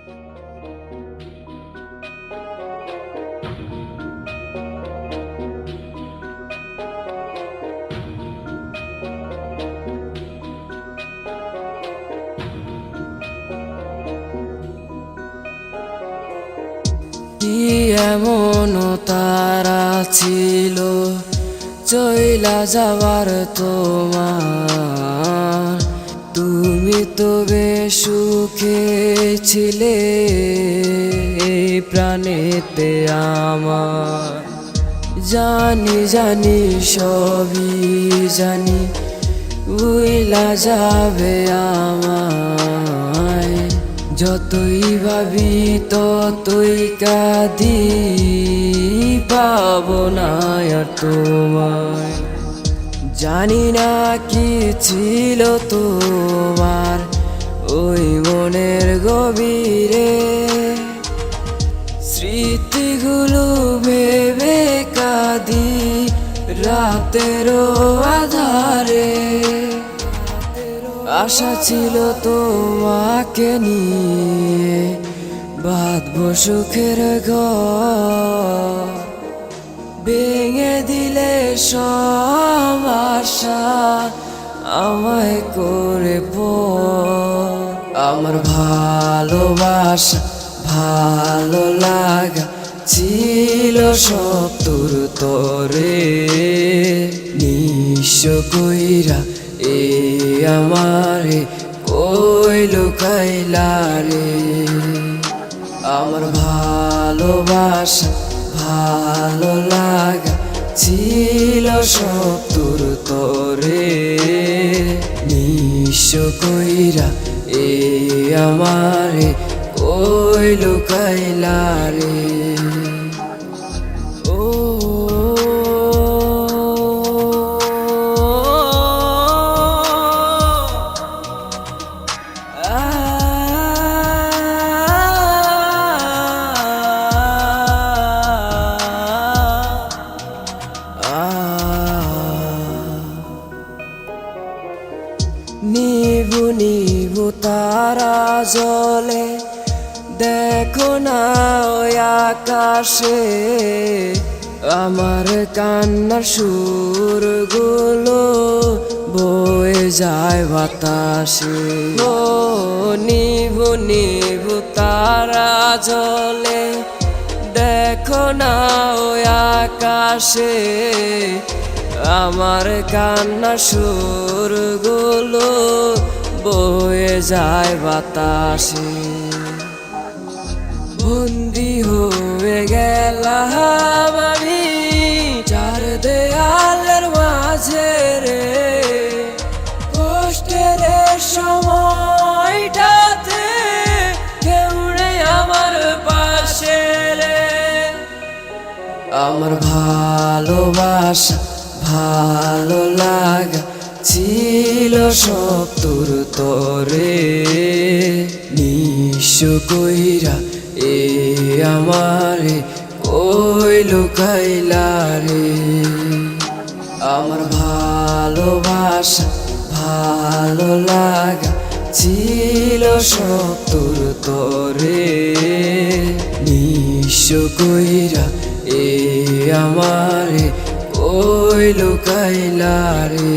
কি এমন তারা ছিল চইলা যাবার তোমার, তুমি তো বেশ সুখে ছিলে এই প্রাণেতে আমার। জানি জানি সবই জানি উইলা যাবে আমায়, যতই ভাবি ততই কাঁদি পাবো না আর তোমায়। জানি না কি ছিল তোমার ওই মনের গভীরে, স্মৃতিগুলো ভেবে কাঁদি রাতেরও আধারে। আশা ছিল তোমাকে নিয়ে বাঁধবো সুখের ঘর, ভেঙে দিলে সব আশা আমায় করে পর। আমার ভালোবাসা ভালো লাগা ছিল সব তোর তরে, নিঃস্ব কইরা এ আমারে কই লুকাইলা রে। আমার ভালোবাসা ভালো লাগা ছিল সব তোর তরে, নিঃস্ব কইরা এ আমারে কই লুকাইলা রে। নিভু নিভু তারা জলে দেখো না ওই আকাশে, আমার কান্নার সুরগুলো বয়ে যায় বাতাসে। ও নিভু নিভু তারা জলে দেখো না ওই আকাশে, আমার কান্নার সুরগুলো বয়ে যায় বাতাসে। বন্দি হয়ে গেলাম আমি চার দেয়ালের মাঝে রে, কষ্টের সময়টাতে কেউ নেই আমার পাশে রে। আমার ভালোবাসা ভালো লাগা ছিল সব তোর তরে, নিঃস্ব কইরা এ আমারে কই লুকাইলা রে। আমার ভালোবাসা ভালো লাগা ছিল সব তোর তরে, নিঃস্ব কইরা এ আমারে কই লুকাইলা রে।